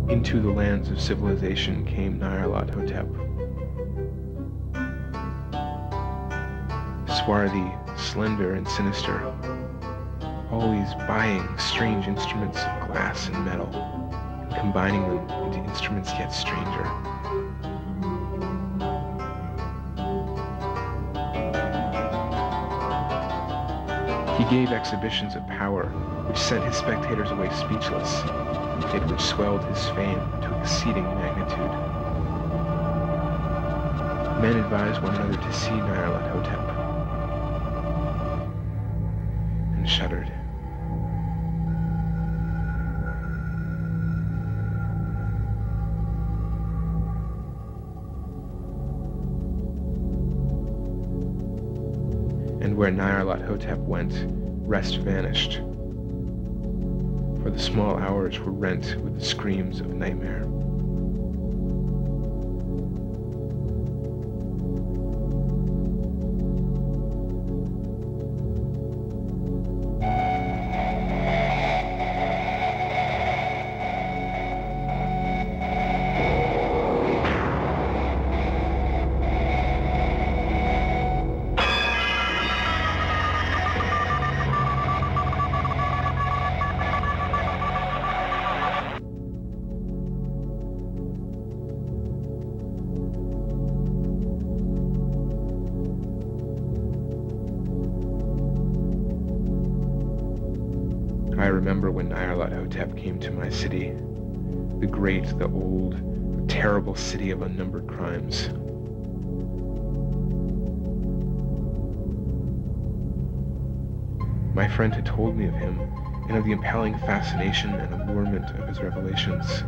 Into the lands of civilization came Nyarlathotep. Swarthy, slender, and sinister, always buying strange instruments of glass and metal, and combining them into instruments yet stranger. He gave exhibitions of power, which sent his spectators away speechless, yet which swelled his fame to exceeding magnitude. Men advised one another to see Nyarlathotep, and shuddered. And where Nyarlathotep went, rest vanished, for the small hours were rent with the screams of nightmare. I remember when Nyarlathotep came to my city, the great, the old, the terrible city of unnumbered crimes. My friend had told me of him, and of the impelling fascination and allurement of his revelations.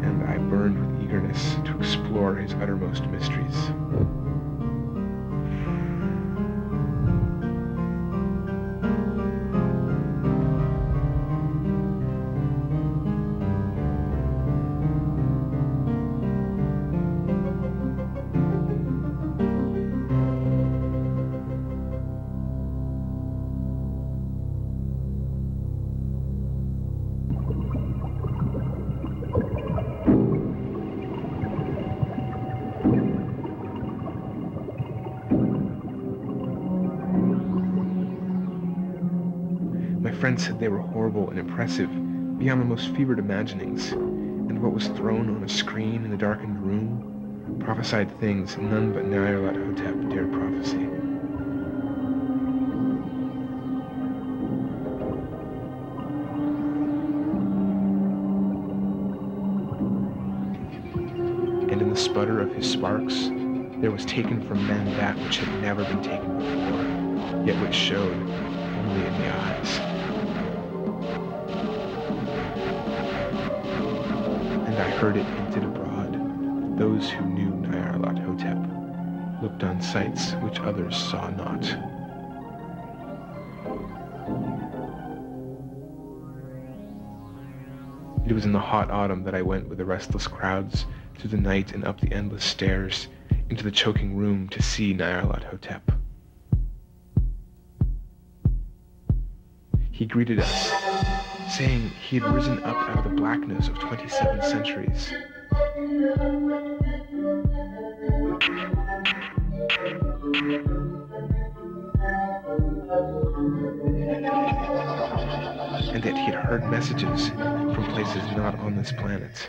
And I burned with eagerness to explore his uttermost mysteries. My friends said they were horrible and impressive, beyond the most fevered imaginings, and what was thrown on a screen in the darkened room prophesied things none but Nyarlathotep dared prophesy. And in the sputter of his sparks, there was taken from men that which had never been taken before, yet which showed only in the eyes. And I heard it hinted abroad, those who knew Nyarlathotep looked on sights which others saw not. It was in the hot autumn that I went with the restless crowds through the night and up the endless stairs into the choking room to see Nyarlathotep. He greeted us, saying he had risen up out of the blackness of 27 centuries. And that he had heard messages from places not on this planet.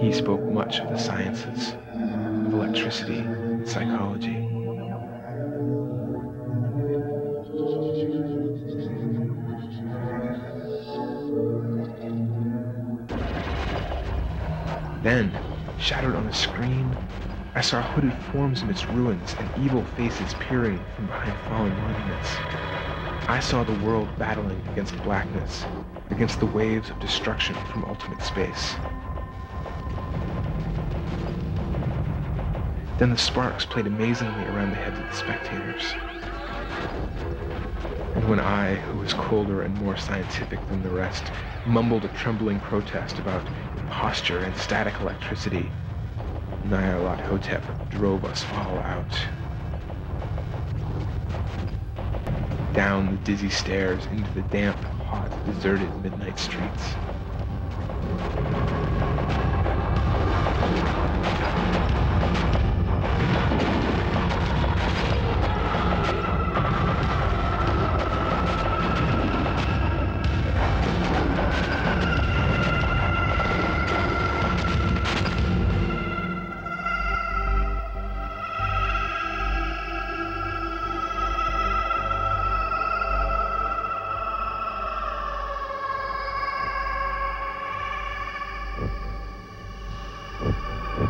He spoke much of the sciences, of electricity and psychology. Then, shadowed on a screen, I saw hooded forms amidst ruins and evil faces peering from behind fallen monuments. I saw the world battling against blackness, against the waves of destruction from ultimate space. Then the sparks played amazingly around the heads of the spectators. And when I, who was colder and more scientific than the rest, mumbled a trembling protest about imposture and static electricity, Nyarlathotep drove us all out. Down the dizzy stairs into the damp, hot, deserted midnight streets.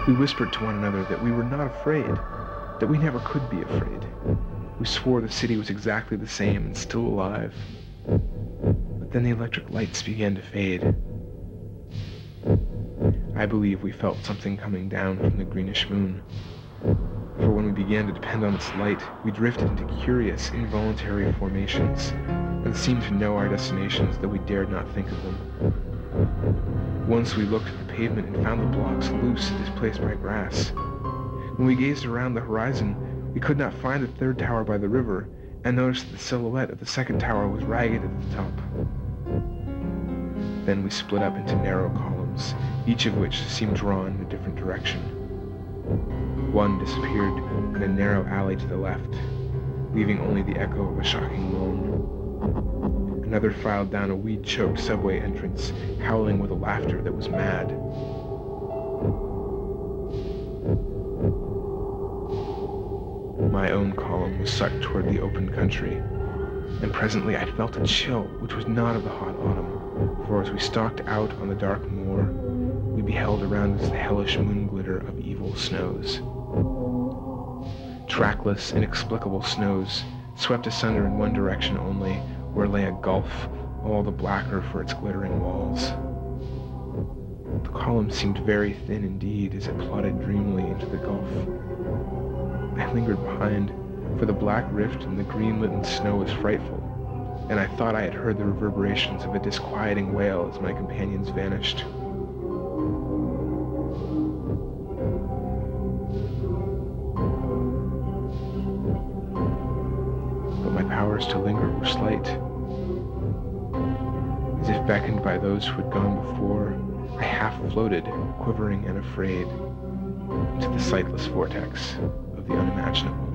We whispered to one another that we were not afraid, that we never could be afraid. We swore the city was exactly the same and still alive. But then the electric lights began to fade. I believe we felt something coming down from the greenish moon. For when we began to depend on its light, we drifted into curious, involuntary formations, and seemed to know our destinations, though we dared not think of them. Once we looked at the pavement and found the blocks loose and displaced by grass. When we gazed around the horizon, we could not find the third tower by the river, and noticed that the silhouette of the second tower was ragged at the top. Then we split up into narrow columns, each of which seemed drawn in a different direction. One disappeared in a narrow alley to the left, leaving only the echo of a shocking moan. Another filed down a weed-choked subway entrance, howling with a laughter that was mad. My own column was sucked toward the open country, and presently I felt a chill which was not of the hot autumn, for as we stalked out on the dark moor, we beheld around us the hellish moon glitter of evil snows. Trackless, inexplicable snows, swept asunder in one direction only, where lay a gulf, all the blacker for its glittering walls. The column seemed very thin indeed as it plodded dreamily into the gulf. I lingered behind, for the black rift in the green-litten snow was frightful, and I thought I had heard the reverberations of a disquieting wail as my companions vanished. But my powers to linger were slight. As if beckoned by those who had gone before, I half floated, quivering and afraid, into the sightless vortex of the unimaginable.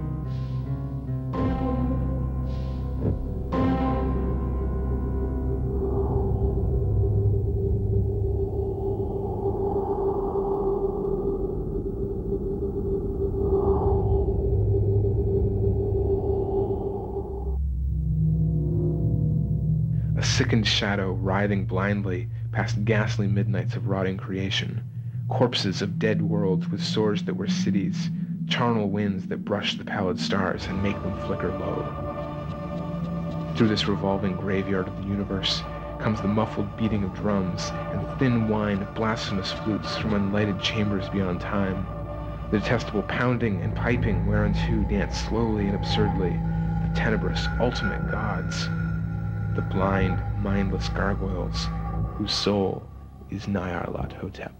A sickened shadow writhing blindly past ghastly midnights of rotting creation, corpses of dead worlds with swords that were cities, charnel winds that brush the pallid stars and make them flicker low. Through this revolving graveyard of the universe comes the muffled beating of drums and thin whine of blasphemous flutes from unlighted chambers beyond time, the detestable pounding and piping whereunto dance slowly and absurdly the tenebrous ultimate gods, the blind, mindless gargoyles whose soul is Nyarlathotep.